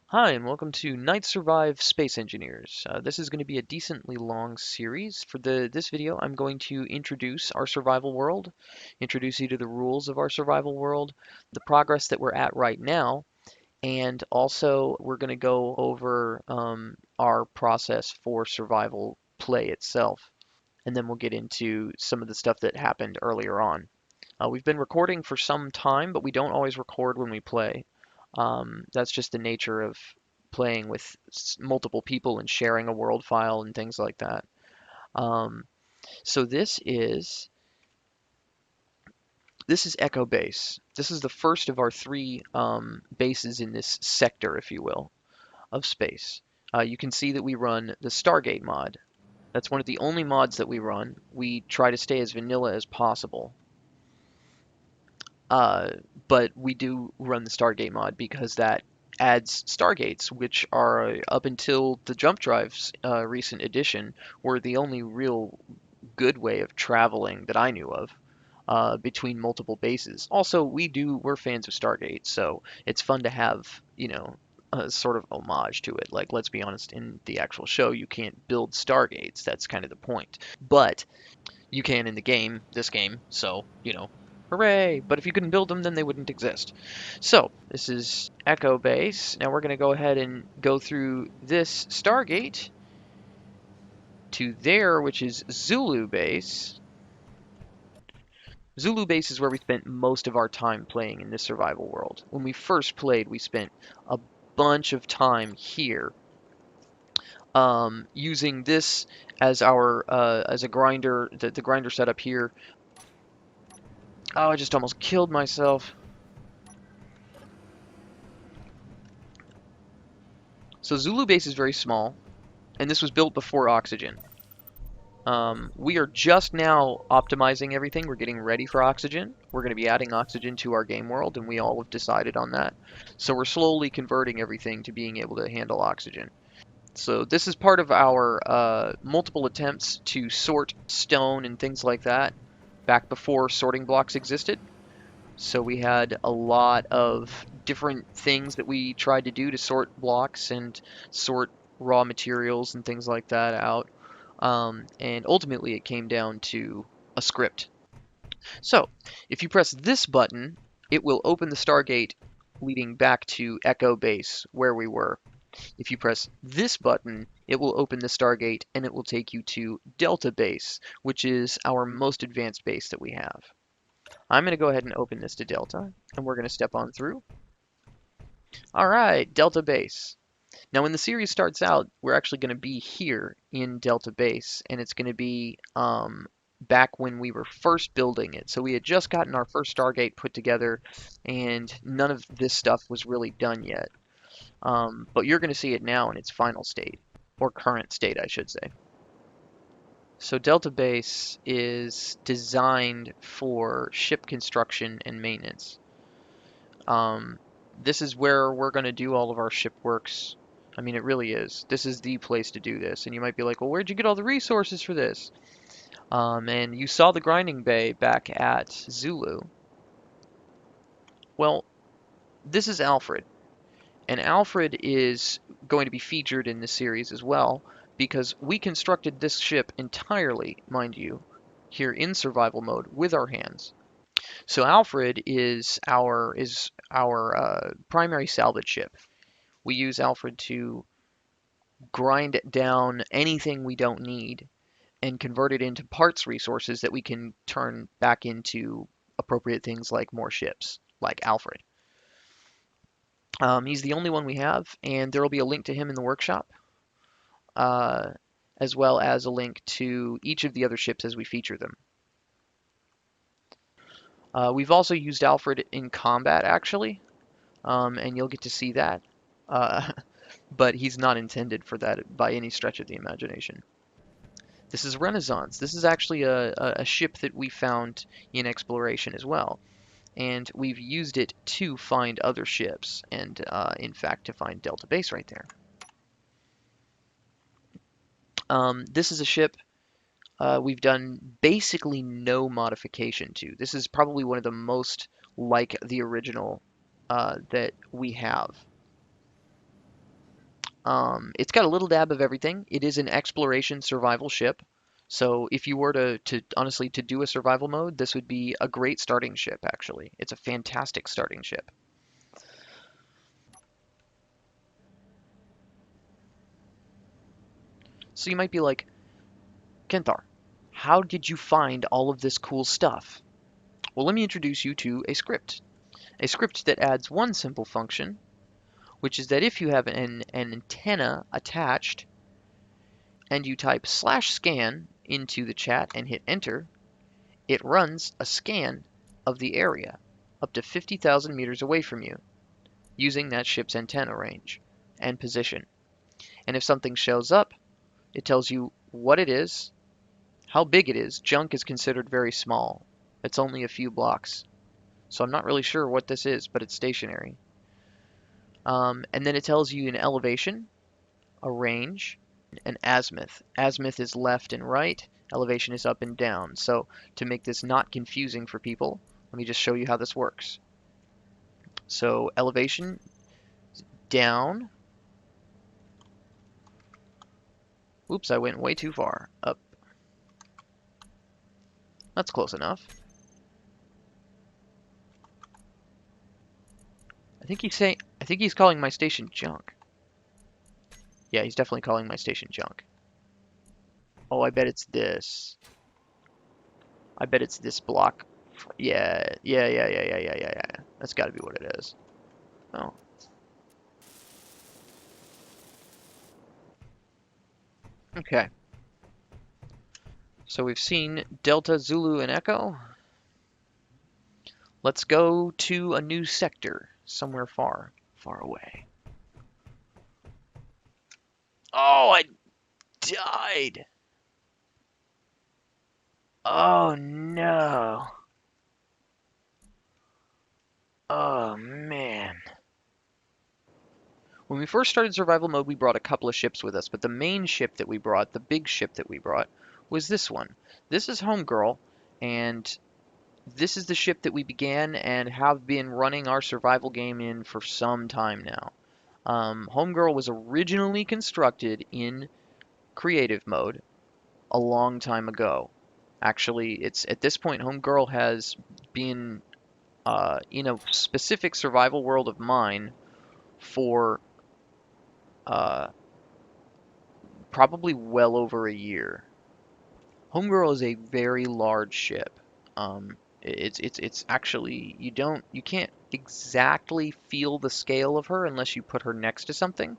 Hi, and welcome to Night Survive Space Engineers. This is going to be a decently long series. For this video, I'm going to introduce our survival world, introduce you to the rules of our survival world, the progress that we're at right now, and also we're going to go over our process for survival play itself. And then we'll get into some of the stuff that happened earlier on. We've been recording for some time, but we don't always record when we play. That's just the nature of playing with multiple people and sharing a world file and things like that. Um, so this is Echo Base. This is the first of our three bases in this sector, if you will, of space. You can see that we run the Stargate mod. That's one of the only mods that we run. We try to stay as vanilla as possible. Uh, but we do run the Stargate mod because that adds Stargates, which are up until the Jump Drive's recent edition, were the only real good way of traveling that I knew of between multiple bases. Also, we're fans of Stargate, so it's fun to have, a sort of homage to it. Like, let's be honest, in the actual show, you can't build Stargates. That's kind of the point. But you can in the game, this game, so, hooray! But if you couldn't build them, then they wouldn't exist. So, this is Echo Base. Now we're going to go ahead and go through this Stargate to there, which is Zulu Base. Zulu Base is where we spent most of our time playing in this survival world. When we first played, we spent a bunch of time here, using this as our as a grinder, the grinder setup here. Oh, I just almost killed myself. So Zulu Base is very small, and this was built before Oxygen. We are just now optimizing everything. We're getting ready for Oxygen. We're going to be adding Oxygen to our game world, and we all have decided on that. So we're slowly converting everything to being able to handle Oxygen. So this is part of our multiple attempts to sort stone and things like that back before sorting blocks existed. So we had a lot of different things that we tried to do to sort blocks and sort raw materials and things like that out. And ultimately it came down to a script. So if you press this button, it will open the Stargate leading back to Echo Base where we were. If you press this button, it will open the Stargate and it will take you to Delta Base, which is our most advanced base that we have. I'm going to go ahead and open this to Delta, and we're going to step on through. All right, Delta Base. Now, when the series starts out, we're actually going to be here in Delta Base, and it's going to be back when we were first building it. So we had just gotten our first Stargate put together, and none of this stuff was really done yet. But you're going to see it now in its final state, or current state, I should say. So Delta Base is designed for ship construction and maintenance. Um, this is where we're going to do all of our ship works. I mean, it really is. This is the place to do this. And you might be like, well, where'd you get all the resources for this? And you saw the grinding bay back at Zulu. Well, this is Alfred. And Alfred is going to be featured in this series as well, because we constructed this ship entirely, mind you, here in survival mode with our hands. So Alfred is our primary salvage ship. We use Alfred to grind down anything we don't need and convert it into parts resources that we can turn back into appropriate things like more ships, like Alfred. He's the only one we have, and there will be a link to him in the workshop, uh, as well as a link to each of the other ships as we feature them. We've also used Alfred in combat, actually, and you'll get to see that. Uh, but he's not intended for that by any stretch of the imagination. This is Renaissance. This is actually a ship that we found in exploration as well. And we've used it to find other ships, and in fact to find Delta Base right there. This is a ship we've done basically no modification to. This is probably one of the most like the original that we have. It's got a little dab of everything. It is an exploration survival ship. So if you were to honestly to do a survival mode, this would be a great starting ship, actually. It's a fantastic starting ship. So you might be like, Kenthar, how did you find all of this cool stuff? Well, let me introduce you to a script that adds one simple function, which is that if you have an antenna attached and you type /scan into the chat and hit enter, it runs a scan of the area up to 50,000 meters away from you using that ship's antenna range and position. And if something shows up, it tells you what it is, how big it is. Junk is considered very small. It's only a few blocks. So I'm not really sure what this is, but it's stationary. And then it tells you an elevation, a range, an azimuth. Azimuth is left and right, elevation is up and down. So to make this not confusing for people, let me just show you how this works. So elevation down. Oops, I went way too far. Up. That's close enough. I think he's calling my station junk. Yeah, he's definitely calling my station junk. Oh, I bet it's this. I bet it's this block. Yeah. That's got to be what it is. Oh, okay. So we've seen Delta, Zulu, and Echo. Let's go to a new sector, somewhere far, far away. Oh, I died. Oh no. Oh man. When we first started survival mode, we brought a couple of ships with us, but the main ship that we brought, the big ship that we brought, was this one. This is Homegirl, and this is the ship that we began and have been running our survival game in for some time now. Homegirl was originally constructed in creative mode a long time ago. Actually, it's at this point, Homegirl has been in a specific survival world of mine for uh, probably well over a year. Homegirl is a very large ship. It's actually you can't exactly feel the scale of her unless you put her next to something.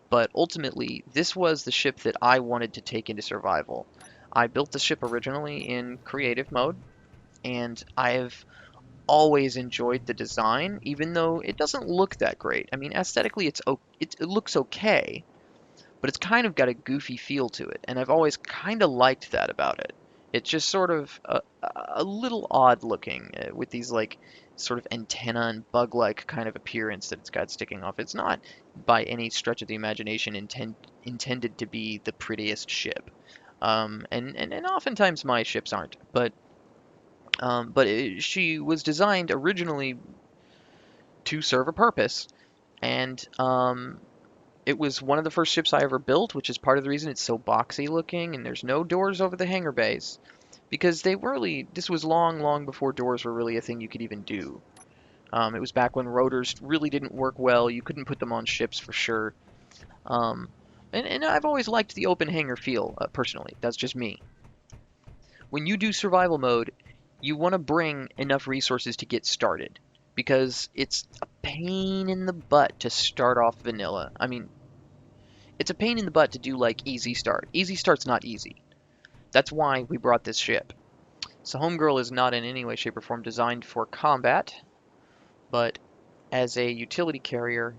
But ultimately, this was the ship that I wanted to take into survival. I built the ship originally in creative mode, and I've always enjoyed the design, even though it doesn't look that great. I mean, aesthetically, it looks okay, but it's kind of got a goofy feel to it, and I've always kind of liked that about it. It's just sort of a little odd looking with these like sort of antenna and bug-like kind of appearance that it's got sticking off. It's not by any stretch of the imagination intended to be the prettiest ship. And oftentimes my ships aren't, but she was designed originally to serve a purpose, and it was one of the first ships I ever built, which is part of the reason it's so boxy looking and there's no doors over the hangar bays. Because this was long, long before doors were really a thing you could even do. It was back when rotors really didn't work well. You couldn't put them on ships for sure. Um, and I've always liked the open hangar feel, personally. That's just me. When you do survival mode, you want to bring enough resources to get started. Because it's a pain in the butt to start off vanilla. I mean, it's a pain in the butt to do like easy start. Easy start's not easy. That's why we brought this ship. So Homegirl is not in any way, shape, or form designed for combat, but as a utility carrier,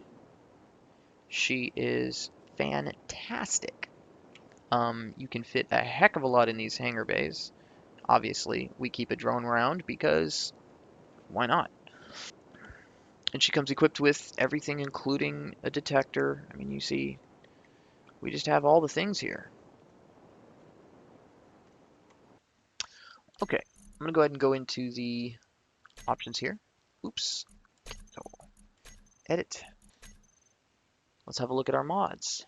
she is fantastic. You can fit a heck of a lot in these hangar bays. Obviously, we keep a drone around because why not? And she comes equipped with everything, including a detector. I mean, you see, we just have all the things here. Okay, I'm going to go ahead and go into the options here. Oops. So, edit. Let's have a look at our mods.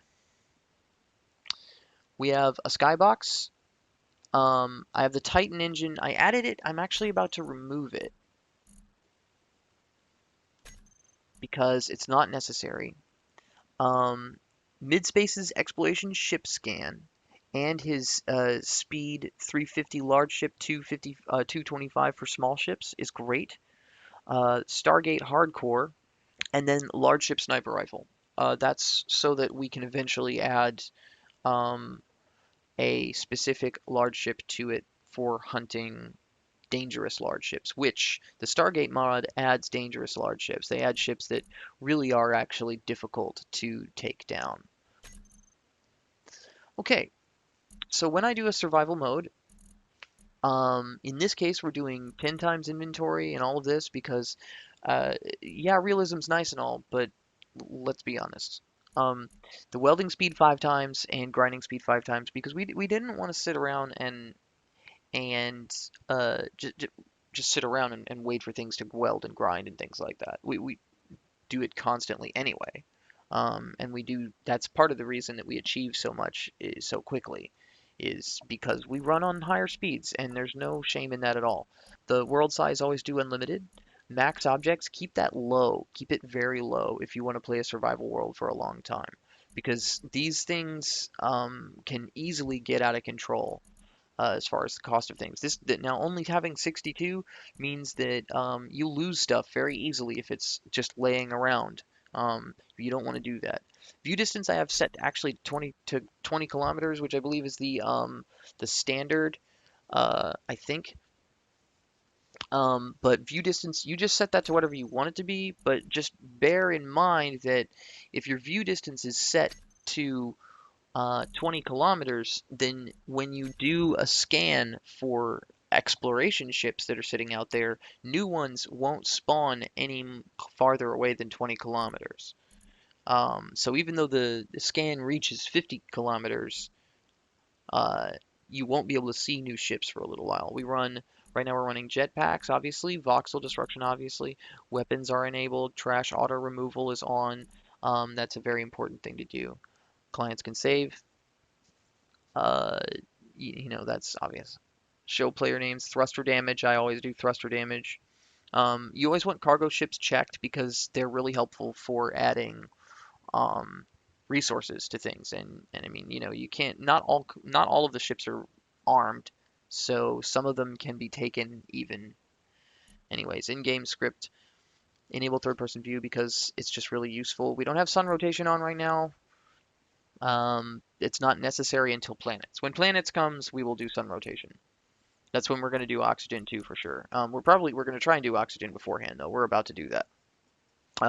We have a skybox. I have the Titan engine. I added it. I'm actually about to remove it because it's not necessary. Um, Midspace's exploration ship scan and his speed 350 large ship, 225 for small ships is great. Stargate hardcore, and then large ship sniper rifle. That's so that we can eventually add um, a specific large ship to it for hunting dangerous large ships, which the Stargate mod adds dangerous large ships. They add ships that really are actually difficult to take down. Okay, so when I do a survival mode, in this case we're doing 10 times inventory and all of this because, yeah, realism's nice and all, but let's be honest. Um, the welding speed 5 times and grinding speed 5 times because we didn't want to sit around and just sit around and wait for things to weld and grind and things like that. We do it constantly anyway. And we do, that's part of the reason that we achieve so much so quickly is because we run on higher speeds and there's no shame in that at all. The world size always do unlimited. Max objects, keep that low. Keep it very low if you want to play a survival world for a long time. Because these things can easily get out of control as far as the cost of things. This that now only having 62 means that you lose stuff very easily if it's just laying around. You don't want to do that. View distance I have set to actually 20 to 20 kilometers, which I believe is the standard. I think. But view distance, you just set that to whatever you want it to be. But just bear in mind that if your view distance is set to 20 kilometers, then when you do a scan for exploration ships that are sitting out there, new ones won't spawn any farther away than 20 kilometers. So even though the scan reaches 50 kilometers, uh, you won't be able to see new ships for a little while. Right now we're running jetpacks, obviously, voxel destruction, obviously, weapons are enabled, trash auto removal is on. That's a very important thing to do. Clients can save. Uh, that's obvious. Show player names, thruster damage. I always do thruster damage. You always want cargo ships checked because they're really helpful for adding um, resources to things. And I mean, you can't. Not all of the ships are armed, so some of them can be taken even. Anyways, in-game script, enable third-person view because it's just really useful. We don't have sun rotation on right now. It's not necessary until planets. When planets comes, we will do sun rotation. That's when we're going to do oxygen too, for sure. We're going to try and do oxygen beforehand, though. We're about to do that.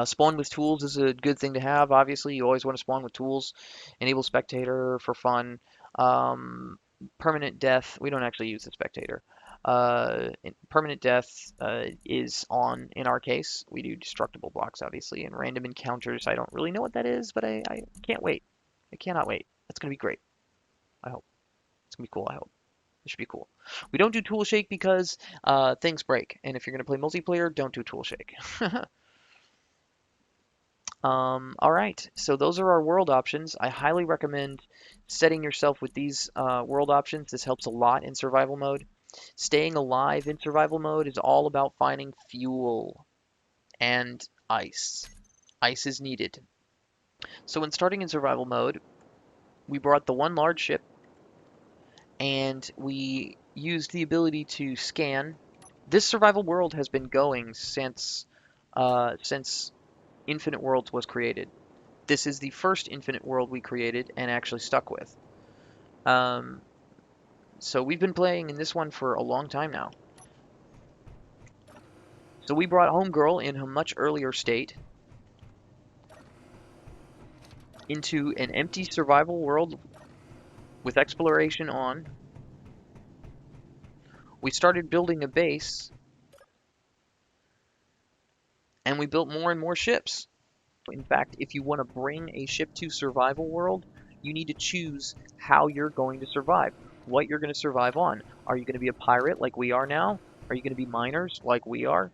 Spawn with tools is a good thing to have. Obviously, you always want to spawn with tools. Enable spectator for fun. Permanent death. We don't actually use the spectator. Permanent death is on in our case. We do destructible blocks, obviously, and random encounters. I don't really know what that is, but I can't wait. I cannot wait. That's gonna be great. I hope it's gonna be cool. I hope it should be cool. We don't do tool shake because things break, and if you're gonna play multiplayer, don't do tool shake. All right, so those are our world options. I highly recommend setting yourself with these world options. This helps a lot in survival mode. Staying alive in survival mode is all about finding fuel and ice. Ice is needed. So when starting in survival mode, we brought the one large ship and we used the ability to scan. This survival world has been going since Infinite Worlds was created. This is the first Infinite World we created and actually stuck with. Um, so we've been playing in this one for a long time now. So we brought Homegirl in a much earlier state into an empty survival world with exploration on. We started building a base and we built more and more ships. In fact, if you want to bring a ship to survival world, you need to choose how you're going to survive, what you're going to survive on. Are you going to be a pirate like we are now? Are you going to be miners like we are?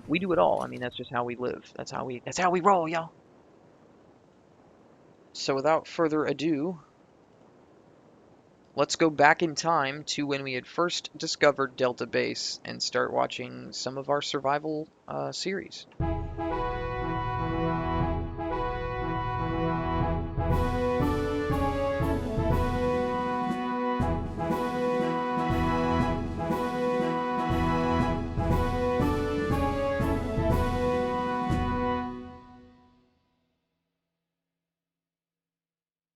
We do it all. I mean, that's just how we live. That's how we roll, y'all. So without further ado, let's go back in time to when we had first discovered Delta Base and start watching some of our survival series.